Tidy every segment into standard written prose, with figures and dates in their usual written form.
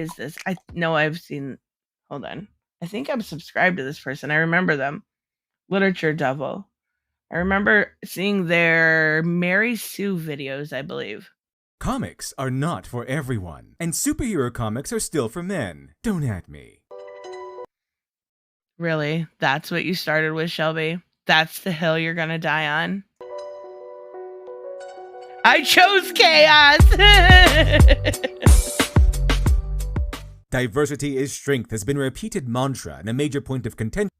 is this? I know I've seen. Hold on. I think I'm subscribed to this person. I remember them. Literature Devil. I remember seeing their Mary Sue videos, I believe. Comics are not for everyone, and superhero comics are still for men. Don't at me. Really? That's what you started with, Shelby? That's the hill you're gonna die on? I chose chaos! Diversity is strength has been a repeated mantra and a major point of contention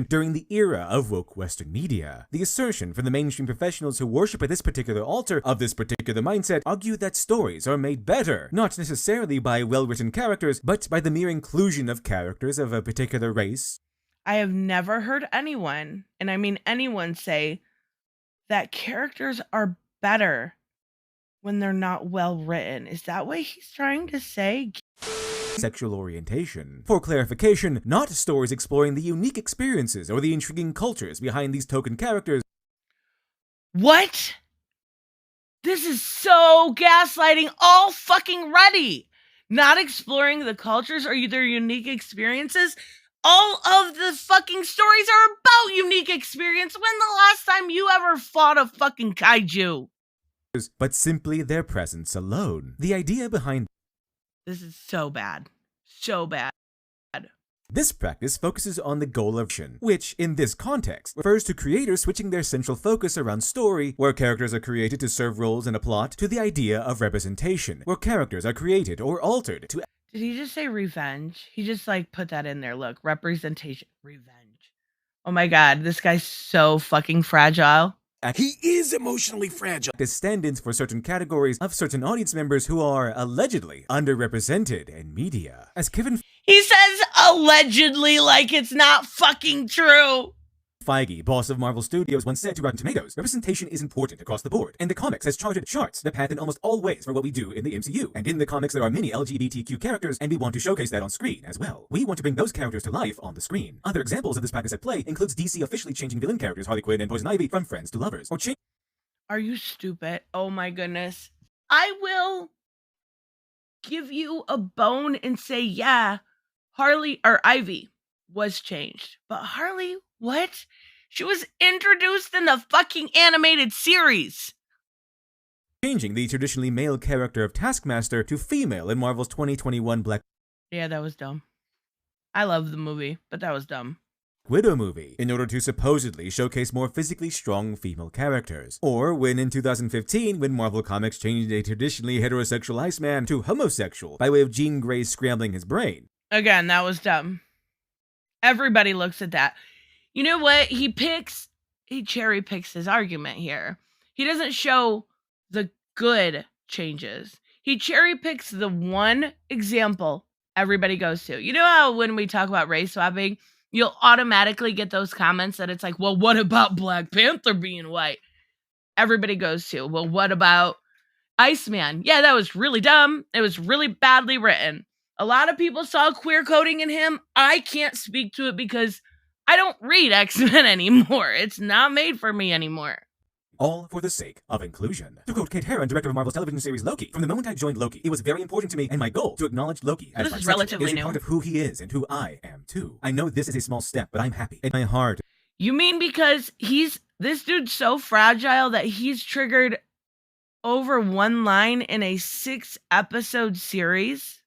during the era of woke Western media. The assertion from the mainstream professionals who worship at this particular altar of this particular mindset argue that stories are made better, not necessarily by well-written characters, but by the mere inclusion of characters of a particular race. I have never heard anyone, and I mean anyone, say that characters are better when they're not well written. Is that what he's trying to say? Sexual orientation. For clarification, not stories exploring the unique experiences or the intriguing cultures behind these token characters. What? This is so gaslighting all fucking ready. Not exploring the cultures or their unique experiences. All of the fucking stories are about unique experience. When the last time you ever fought a fucking kaiju? But simply their presence alone. The idea behind this is so bad. So bad. This practice focuses on the goal of action, which, in this context, refers to creators switching their central focus around story, where characters are created to serve roles in a plot, to the idea of representation, where characters are created or altered to... Did he just say revenge? He just, like, put that in there. Look, representation. Revenge. Oh my god, this guy's so fucking fragile. He is emotionally fragile. The stand-ins for certain categories of certain audience members who are allegedly underrepresented in media. As Kevin He says allegedly like it's not fucking true. Feige, boss of Marvel Studios, once said to Rotten Tomatoes, representation is important across the board, and the comics has charts the path in almost all ways for what we do in the MCU. And in the comics there are many LGBTQ characters, and we want to showcase that on screen as well. We want to bring those characters to life on the screen. Other examples of this practice at play includes DC officially changing villain characters Harley Quinn and Poison Ivy from friends to lovers, or Are you stupid? Oh my goodness. I will give you a bone and say, yeah, Harley or Ivy was changed. But Harley, what? She was introduced in the fucking animated series. Changing the traditionally male character of Taskmaster to female in Marvel's 2021 Black... Yeah, that was dumb. I love the movie, but that was dumb. Widow movie, in order to supposedly showcase more physically strong female characters. Or when in 2015, when Marvel Comics changed a traditionally heterosexual Iceman to homosexual by way of Jean Grey scrambling his brain. Again, that was dumb. Everybody looks at that. You know what? He cherry picks his argument here. He doesn't show the good changes. He cherry picks the one example everybody goes to. You know how when we talk about race swapping, you'll automatically get those comments that it's like, well, what about Black Panther being white? Everybody goes to, well, what about Iceman? Yeah, that was really dumb. It was really badly written. A lot of people saw queer coding in him. I can't speak to it because I don't read X-Men anymore. It's not made for me anymore. All for the sake of inclusion. To quote Kate Herron, director of Marvel's television series Loki, from the moment I joined Loki, it was very important to me and my goal to acknowledge Loki as this is relatively new. Part of who he is and who I am too. I know this is a small step, but I'm happy in my heart. You mean because this dude's so fragile that he's triggered over one line in a 6-episode series?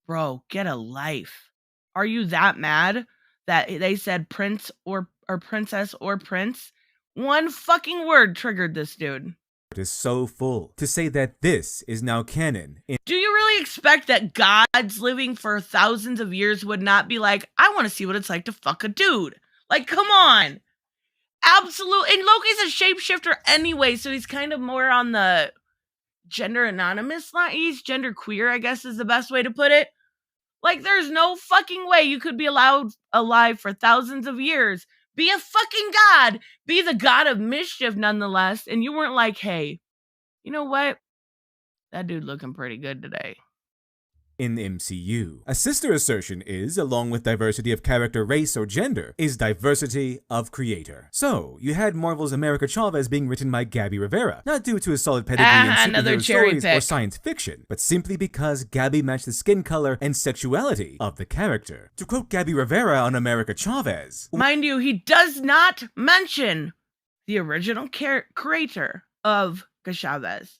Bro, get a life. Are you that mad that they said prince or princess or prince? One fucking word triggered this dude. It is so full to say that this is now canon. Do you really expect that gods living for thousands of years would not be like, I want to see what it's like to fuck a dude? Like, come on. Absolute. And Loki's a shapeshifter anyway, so he's kind of more on the gender anonymous line. He's gender queer, I guess is the best way to put it. Like, there's no fucking way you could be allowed alive for thousands of years. Be a fucking god. Be the god of mischief, nonetheless. And you weren't like, hey, you know what? That dude looking pretty good today. in the MCU. A sister assertion is, along with diversity of character, race, or gender, is diversity of creator. So, you had Marvel's America Chavez being written by Gabby Rivera, not due to a solid pedigree in superhero stories or science fiction, but simply because Gabby matched the skin color and sexuality of the character. To quote Gabby Rivera on America Chavez, mind you, he does not mention the original creator of Chavez.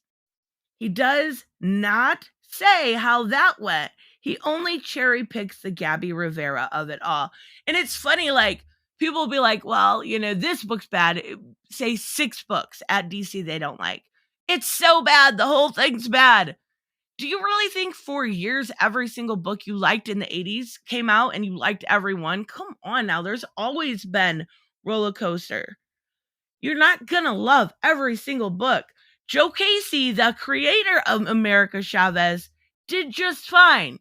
He does not say how that went. He only cherry picks the Gabby Rivera of it all. And it's funny, like, people will be like, well, you know, this book's bad. Say 6 books at DC they don't like. It's so bad. The whole thing's bad. Do you really think for years every single book you liked in the 80s came out and you liked every one? Come on now. There's always been roller coaster. You're not going to love every single book. Joe Casey, the creator of America Chavez, did just fine.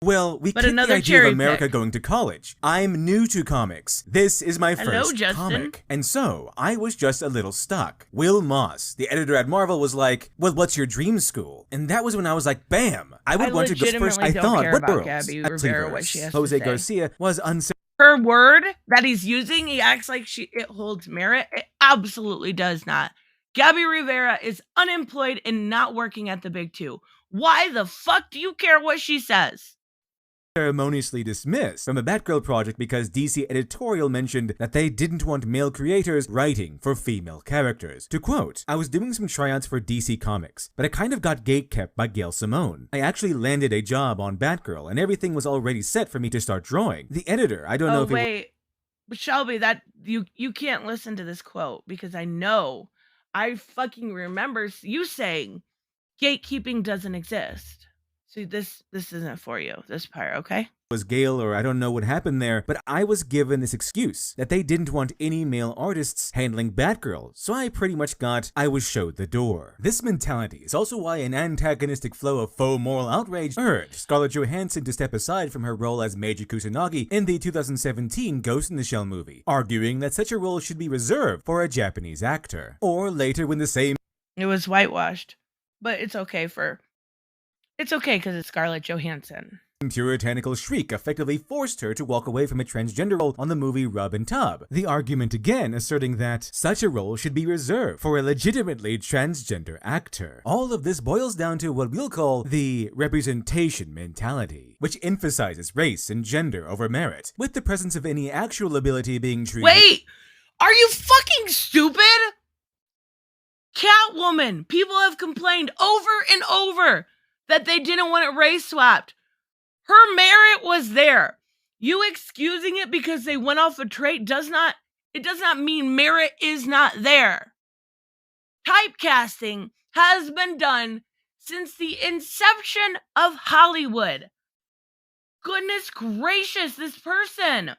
Well, we get the idea of America going to college. I'm new to comics. This is my first comic. And so, I was just a little stuck. Will Moss, the editor at Marvel, was like, well, what's your dream school? And that was when I was like, bam! I would want to go first. I thought, what girls? Gabby Rivera, what she has Jose to say. Garcia was unsafe. Her word that he's using, he acts like it holds merit. It absolutely does not. Gabby Rivera is unemployed and not working at the Big Two. Why the fuck do you care what she says? Ceremoniously dismissed from the Batgirl project because DC editorial mentioned that they didn't want male creators writing for female characters. To quote, I was doing some tryouts for DC Comics, but I kind of got gatekept by Gail Simone. I actually landed a job on Batgirl and everything was already set for me to start drawing. The editor, I don't know if but Shelby, that you can't listen to this quote because I fucking remember you saying gatekeeping doesn't exist. See, this isn't for you, this part, okay? Was Gail or I don't know what happened there, but I was given this excuse that they didn't want any male artists handling Batgirl, so I pretty much I was showed the door. This mentality is also why an antagonistic flow of faux moral outrage urged Scarlett Johansson to step aside from her role as Major Kusanagi in the 2017 Ghost in the Shell movie, arguing that such a role should be reserved for a Japanese actor. Or later when the same... It was whitewashed, but it's okay because it's Scarlett Johansson. Puritanical shriek effectively forced her to walk away from a transgender role on the movie Rub and Tub. The argument again asserting that such a role should be reserved for a legitimately transgender actor. All of this boils down to what we'll call the representation mentality, which emphasizes race and gender over merit, with the presence of any actual ability being treated— Wait! Are you fucking stupid? Catwoman! People have complained over and over that they didn't want it race swapped. Her merit was there. You excusing it because they went off a trait does not mean merit is not there. Typecasting has been done since the inception of Hollywood. Goodness gracious, this person.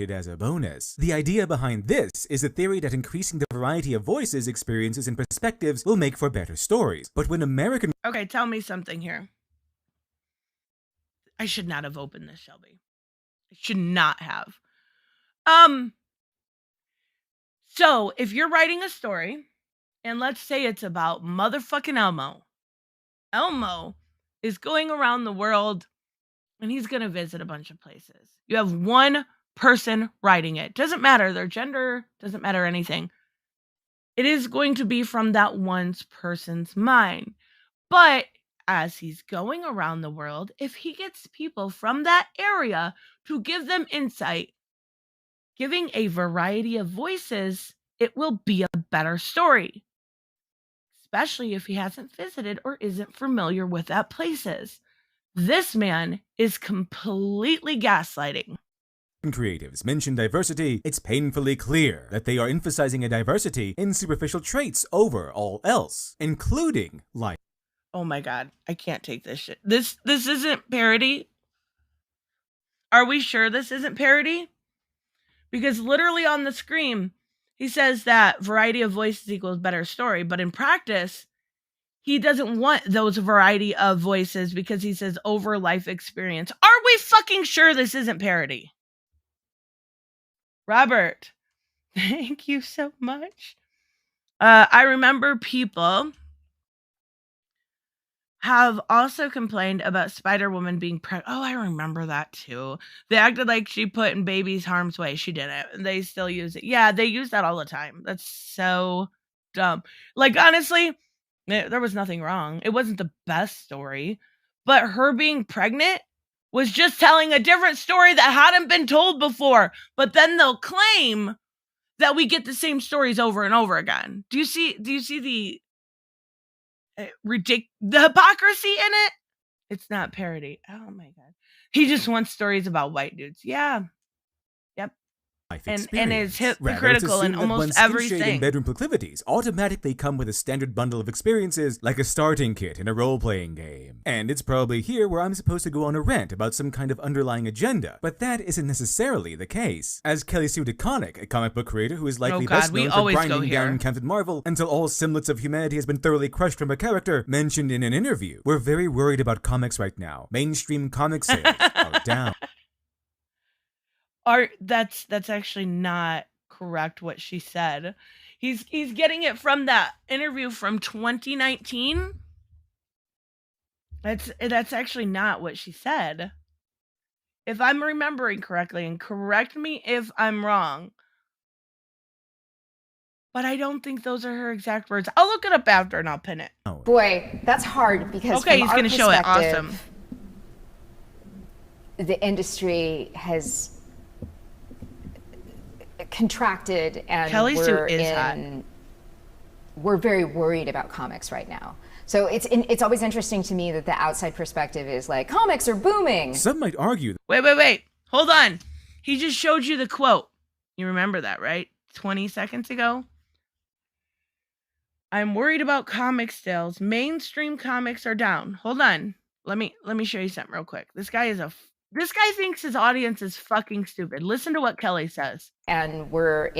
As a bonus. The idea behind this is the theory that increasing the variety of voices, experiences, and perspectives will make for better stories. But when American— Okay, tell me something here. I should not have opened this, Shelby. I should not have. So, if you're writing a story, and let's say it's about motherfucking Elmo. Elmo is going around the world, and he's going to visit a bunch of places. You have one person writing it. Doesn't matter their gender, doesn't matter anything. It is going to be from that one person's mind. But as he's going around the world, if he gets people from that area to give them insight, giving a variety of voices, it will be a better story. Especially if he hasn't visited or isn't familiar with that places. This man is completely gaslighting. Creatives mention diversity, it's painfully clear that they are emphasizing a diversity in superficial traits over all else, including life. Oh my god, I can't take this shit. This isn't parody. Are we sure this isn't parody? Because literally on the screen, he says that variety of voices equals better story, but in practice, he doesn't want those variety of voices because he says over life experience. Are we fucking sure this isn't parody? Robert, thank you so much. I remember people have also complained about Spider-Woman being pregnant. Oh, I remember that too. They acted like she put in babies harm's way. She didn't. And they still use it. Yeah, they use that all the time. That's so dumb. Like, honestly, there was nothing wrong. It wasn't the best story. But her being pregnant was just telling a different story that hadn't been told before. But then they'll claim that we get the same stories over and over again. Do you see the the hypocrisy in it? It's not parody. Oh my god. He just wants stories about white dudes. Yeah. Yep. And is hypocritical in almost everything. And bedroom proclivities automatically come with a standard bundle of experiences, like a starting kit in a role-playing game. And it's probably here where I'm supposed to go on a rant about some kind of underlying agenda, but that isn't necessarily the case. As Kelly Sue DeConnick, a comic book creator who is likely best known for grinding down Captain Marvel until all semblance of humanity has been thoroughly crushed from a character, mentioned in an interview, "We're very worried about comics right now. Mainstream comic sales are down." That's actually not correct what she said. He's getting it from that interview from 2019. That's actually not what she said. If I'm remembering correctly, and correct me if I'm wrong, but I don't think those are her exact words. I'll look it up after and I'll pin it. Boy, that's hard because okay, he's going to show it. Awesome. The industry has contracted, and Kelly Sue is we're very worried about comics right now. So it's always interesting to me that the outside perspective is like, comics are booming. Some might argue. Wait. Hold on. He just showed you the quote. You remember that, right? 20 seconds ago. I'm worried about comic sales. Mainstream comics are down. Hold on. Let me show you something real quick. This guy thinks his audience is fucking stupid. Listen to what Kelly says. And we're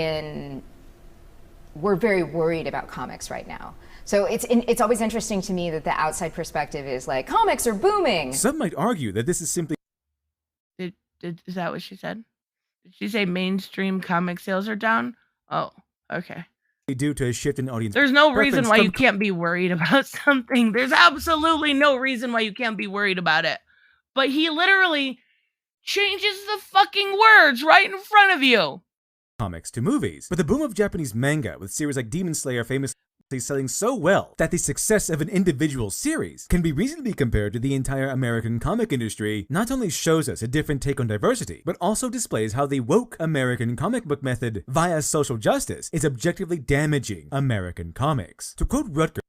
very worried about comics right now. So it's always interesting to me that the outside perspective is like, comics are booming. Some might argue that this is simply... Is that what she said? Did she say mainstream comic sales are down? Oh, okay. Due to a shift in audience. There's no reason why you can't be worried about something. There's absolutely no reason why you can't be worried about it. But he literally changes the fucking words right in front of you. Comics to movies. But the boom of Japanese manga, with series like Demon Slayer famously selling so well that the success of an individual series can be reasonably compared to the entire American comic industry, not only shows us a different take on diversity, but also displays how the woke American comic book method via social justice is objectively damaging American comics. To quote Ruakar,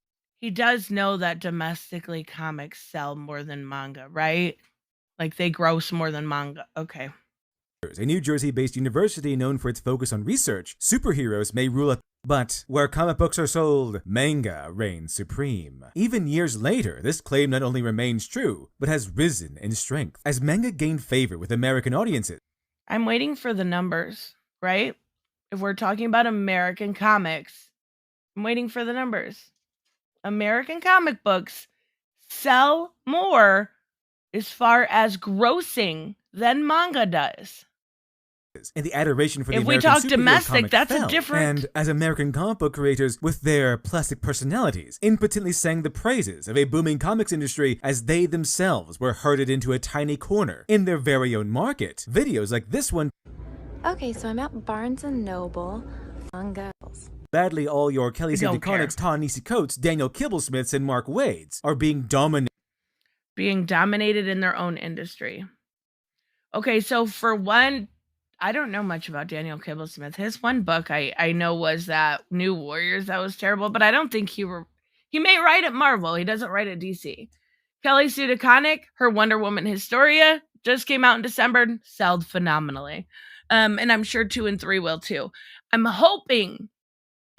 he does know that domestically comics sell more than manga, right? Like they gross more than manga. Okay. A New Jersey-based university known for its focus on research, superheroes may rule but where comic books are sold, manga reigns supreme. Even years later, this claim not only remains true, but has risen in strength as manga gained favor with American audiences. I'm waiting for the numbers, right? If we're talking about American comics, I'm waiting for the numbers. American comic books sell more as far as grossing than manga does. And the adoration for the if American we talk superhero domestic, comic that's fell. a different. And as American comic book creators, with their plastic personalities, impotently sang the praises of a booming comics industry as they themselves were herded into a tiny corner in their very own market. Videos like this one. Okay, so I'm at Barnes & Noble. Manga. Badly, all your Kelly Sue DeConnick's, Ta-Nehisi Coates, Daniel Kibblesmiths, and Mark Wade's are being dominated in their own industry. Okay, so for one, I don't know much about Daniel Kibblesmith. His one book I know was that New Warriors that was terrible, but I don't think he may write at Marvel. He doesn't write at DC. Kelly Sue DeConnick, her Wonder Woman Historia just came out in December, sold phenomenally. And I'm sure 2 and 3 will too. I'm hoping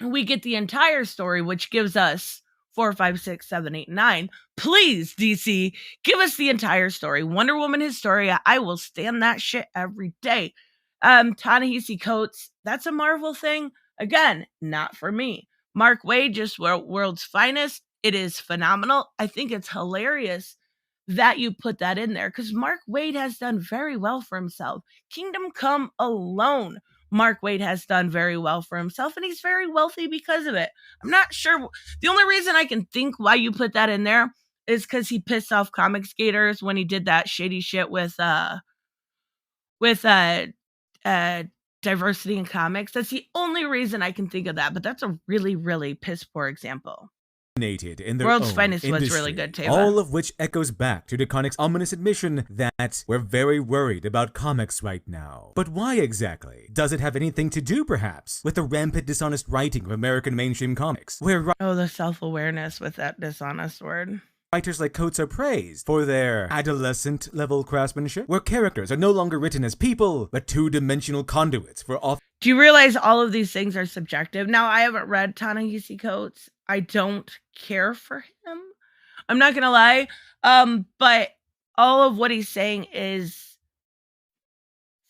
we get the entire story, which gives us 4, 5, 6, 7, 8, 9. Please, DC, give us the entire story. Wonder Woman Historia. I will stand that shit every day. Ta-Nehisi Coates, that's a Marvel thing. Again, not for me. Mark Waid, just World's Finest. It is phenomenal. I think it's hilarious that you put that in there because Mark Waid has done very well for himself. Kingdom Come alone, Mark Waid has done very well for himself, and he's very wealthy because of it. I'm not sure. The only reason I can think why you put that in there is because he pissed off comic skaters when he did that shady shit with diversity in comics. That's the only reason I can think of that, but that's a really, really piss poor example. In their World's own Finest industry, was really good, Tava. all of which echoes back to DeConic's ominous admission that we're very worried about comics right now. But why exactly? Does it have anything to do, perhaps, with the rampant dishonest writing of American mainstream comics, where the self-awareness with that dishonest word. writers like Coates are praised for their adolescent-level craftsmanship, where characters are no longer written as people, but two-dimensional conduits for Do you realize all of these things are subjective? Now, I haven't read Ta-Nehisi Coates. I don't care for him. I'm not going to lie. But all of what he's saying is,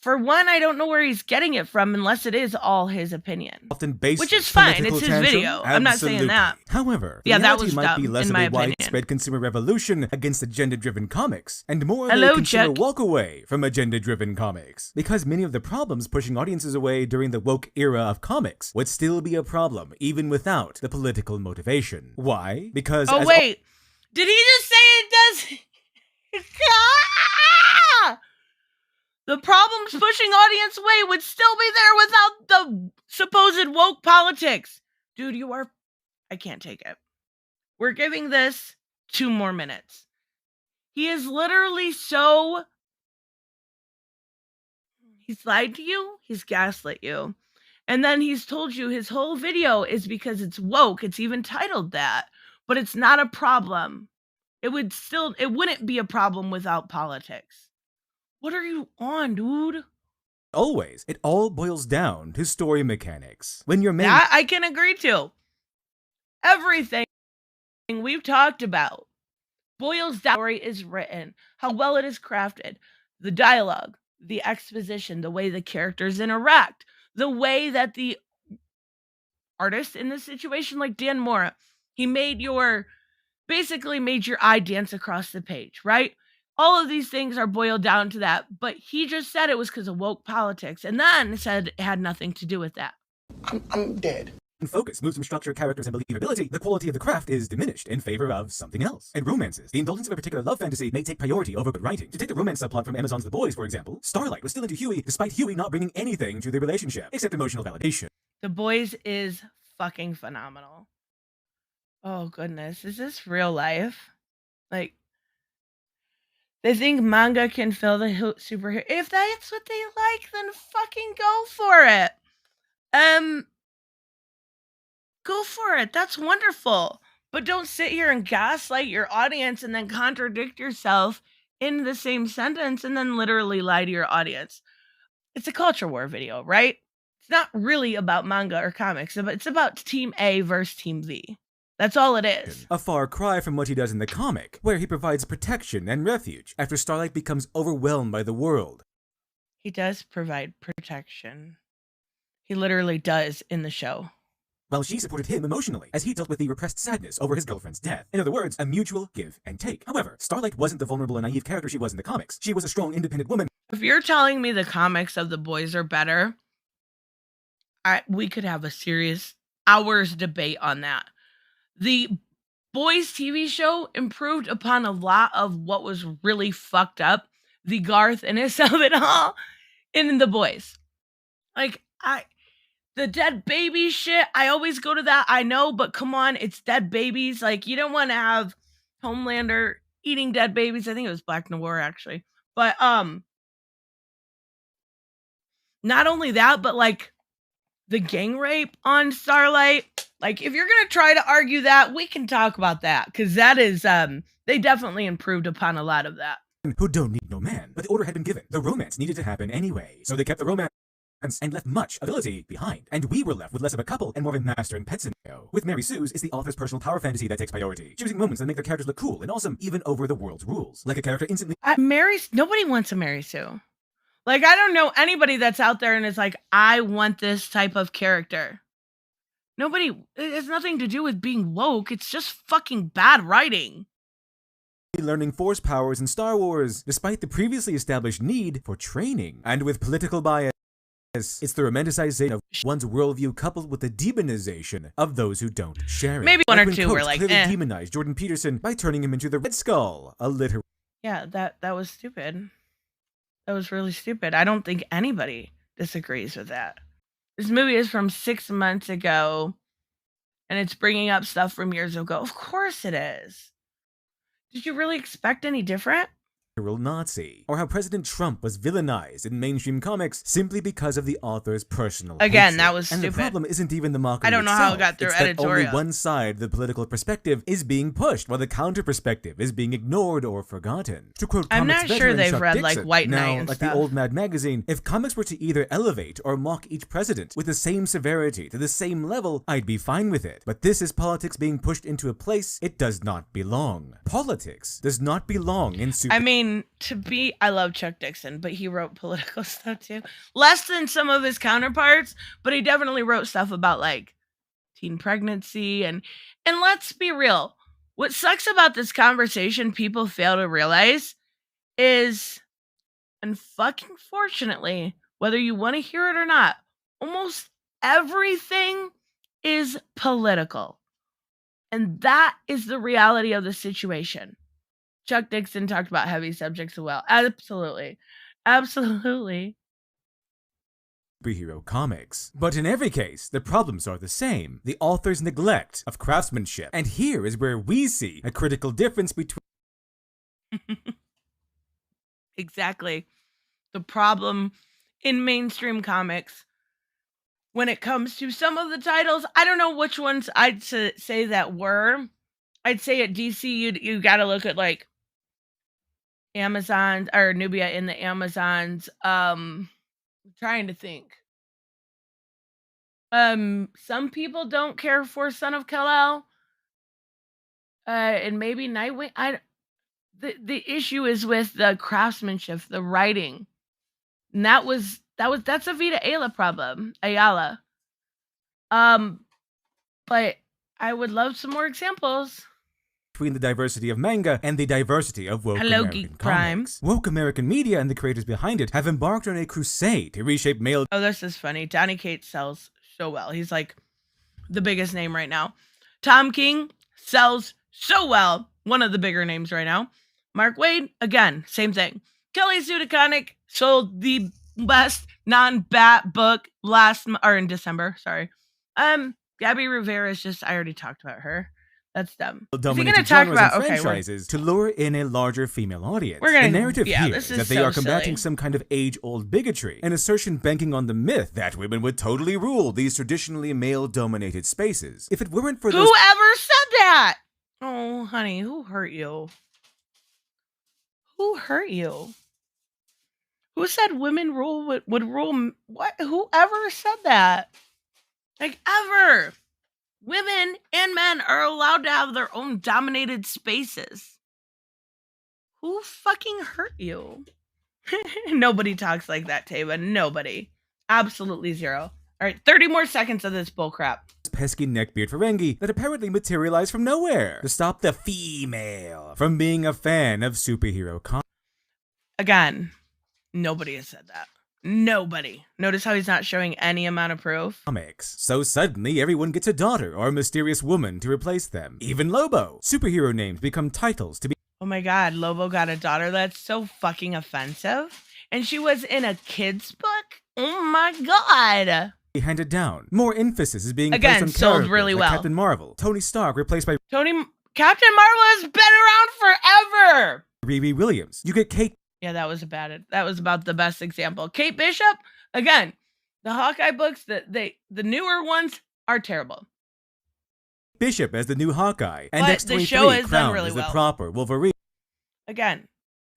for one, I don't know where he's getting it from unless it is all his opinion. often based Which is fine. It's his tantrum? video. I'm not saying that. However, Yeah, that reality was might be dumb, less in of my a opinion. widespread consumer revolution against agenda-driven comics, and more of Hello, a consumer Chuck. walk away from agenda-driven comics. Because many of the problems pushing audiences away during the woke era of comics would still be a problem even without the political motivation. Why? Because Oh, wait. Did he just say it does? Ah! The problems pushing audience away would still be there without the supposed woke politics. Dude, I can't take it. We're giving this 2 more minutes. He is literally he's lied to you, he's gaslit you. And then he's told you his whole video is because it's woke. It's even titled that, but it's not a problem. It wouldn't be a problem without politics. What are you on, dude? always, it all boils down to story mechanics. When your main That I can agree to. Everything we've talked about boils down to how the story is written, how well it is crafted, the dialogue, the exposition, the way the characters interact, the way that the artist in this situation, like Dan Mora, he basically made your eye dance across the page, right? All of these things are boiled down to that, but he just said it was because of woke politics, and then said it had nothing to do with that. I'm dead. focus moves from structure, characters, and believability, the quality of the craft is diminished in favor of something else. In romances, the indulgence of a particular love fantasy may take priority over good writing. To take the romance subplot from Amazon's The Boys, for example, Starlight was still into Huey, despite Huey not bringing anything to the relationship, except emotional validation. The Boys is fucking phenomenal. Oh, goodness. Is this real life? Like, they think manga can fill the superhero. If that's what they like, then fucking go for it. Go for it. That's wonderful. But don't sit here and gaslight your audience and then contradict yourself in the same sentence and then literally lie to your audience. It's a culture war video, right? It's not really about manga or comics. It's about Team A versus Team V. That's all it is. A far cry from what he does in the comic, where he provides protection and refuge after Starlight becomes overwhelmed by the world. He does provide protection. He literally does in the show. While she supported him emotionally, as he dealt with the repressed sadness over his girlfriend's death. In other words, a mutual give and take. However, Starlight wasn't the vulnerable and naive character she was in the comics. She was a strong, independent woman. If you're telling me the comics of The Boys are better, we could have a serious hours debate on that. The Boys TV show improved upon a lot of what was really fucked up. The Garth-ness of it all in The Boys. Like, the dead baby shit, I always go to that, I know, but come on, it's dead babies. Like, you don't want to have Homelander eating dead babies. I think it was Black Noir, actually. But, not only that, but, like, the gang rape on Starlight. Like, if you're going to try to argue that, we can talk about that. Because that is, they definitely improved upon a lot of that. Who don't need no man, but the order had been given. The romance needed to happen anyway, so they kept the romance and left much ability behind. And we were left with less of a couple and more of a master and pet scenario. With Mary Sue's, it's the author's personal power fantasy that takes priority, choosing moments that make their characters look cool and awesome, even over the world's rules. Like a character instantly... Nobody wants a Mary Sue. Like, I don't know anybody that's out there and is like, I want this type of character. Nobody, it has nothing to do with being woke. It's just fucking bad writing. Learning force powers in Star Wars, despite the previously established need for training. And with political bias It's the romanticization of one's worldview coupled with the demonization of those who don't share it. Maybe one or when two were Coates like, clearly eh. demonized Jordan Peterson by turning him into the Red Skull, a literal. Yeah, that was stupid. That was really stupid. I don't think anybody disagrees with that. This movie is from 6 months ago, and it's bringing up stuff from years ago. Of course it is. Did you really expect any different? Nazi, or how President Trump was villainized in mainstream comics simply because of the author's personal Again, hatred. that was and stupid. the problem isn't even the mockery I don't know itself. how it got through it's editorial. That only one side of the political perspective is being pushed, while the counter perspective is being ignored or forgotten. To quote I'm comics not sure veteran they've Chuck read, like, Dixon, White Knight now, and like stuff. the old Mad magazine, if comics were to either elevate or mock each president with the same severity to the same level, I'd be fine with it. But this is politics being pushed into a place it does not belong. Politics does not belong in super. I mean, I love Chuck Dixon, but he wrote political stuff too. Less than some of his counterparts, but he definitely wrote stuff about like teen pregnancy and let's be real. What sucks about this conversation people fail to realize is, and fucking fortunately, whether you want to hear it or not, almost everything is political. And that is the reality of the situation. Chuck Dixon talked about heavy subjects as well. Absolutely. Absolutely. Superhero comics. But in every case, the problems are the same. The author's neglect of craftsmanship. And here is where we see a critical difference between... Exactly. The problem in mainstream comics, when it comes to some of the titles, I don't know which ones I'd say that were. I'd say at DC, you got to look at like Amazon or Nubia in the Amazons. I'm trying to think. Some people don't care for Son of Kal-El. And maybe Nightwing. The issue is with the craftsmanship, the writing. And that's a Vita Ayala. But I would love some more examples. Between the diversity of manga and the diversity of woke Hello, American Geek Prime. comics. Woke American media and the creators behind it have embarked on a crusade to reshape male... Oh, this is funny. Donny Cates sells so well. He's like the biggest name right now. Tom King sells so well. One of the bigger names right now. Mark Waid, again, same thing. Kelly Sue DeConnick sold the best non-bat book in December. Sorry. Gabby Rivera's I already talked about her. That's dumb. Is he going to talk about franchises to lure in a larger female audience? The narrative here is that they are combating some kind of age-old bigotry, an assertion banking on the myth that women would totally rule these traditionally male-dominated spaces. If it weren't for those... Whoever said that? Oh, honey, who hurt you? Who hurt you? Who said women would rule? What? Whoever said that? Like, ever. Women and men are allowed to have their own dominated spaces. Who fucking hurt you? Nobody talks like that, Tava. Nobody. Absolutely zero. All right, 30 more seconds of this bullcrap. Pesky neckbeard Ferengi that apparently materialized from nowhere to stop the female from being a fan of superhero comics. Again, nobody has said that. Nobody. Notice how he's not showing any amount of proof. So suddenly everyone gets a daughter or a mysterious woman to replace them. Even Lobo. Superhero names become titles to be... Oh my god, Lobo got a daughter? That's so fucking offensive. And she was in a kid's book? Oh my god. handed down. More emphasis is being Again, placed on sold characters really like well. Captain Marvel. Tony Stark replaced by Captain Marvel has been around forever. Riri Williams. You get Kate Yeah, that was about the best example. Kate Bishop, again, the Hawkeye books, the newer ones are terrible. Bishop as the new Hawkeye, and But the show X-23 has done crowned really as the well. proper Wolverine. Again,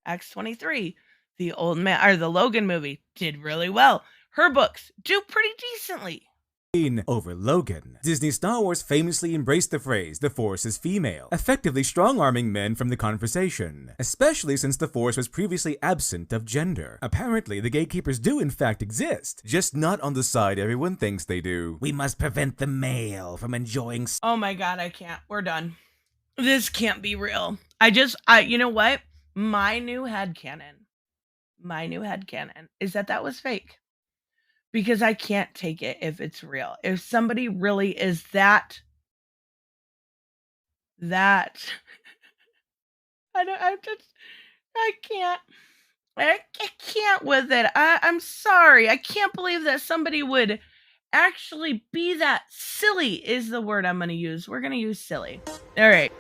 X-23, the old man or the Logan movie did really well. Her books do pretty decently. Over Logan. Disney Star Wars famously embraced the phrase, the Force is female, effectively strong-arming men from the conversation, especially since the Force was previously absent of gender. Apparently, the gatekeepers do in fact exist, just not on the side everyone thinks they do. We must prevent the male from enjoying... Oh my god, I can't. We're done. This can't be real. You know what? My new headcanon is that was fake. because I can't take it if it's real. If somebody really is that I can't with it. I'm sorry. I can't believe that somebody would actually be that silly is the word I'm going to use. We're going to use silly. All right.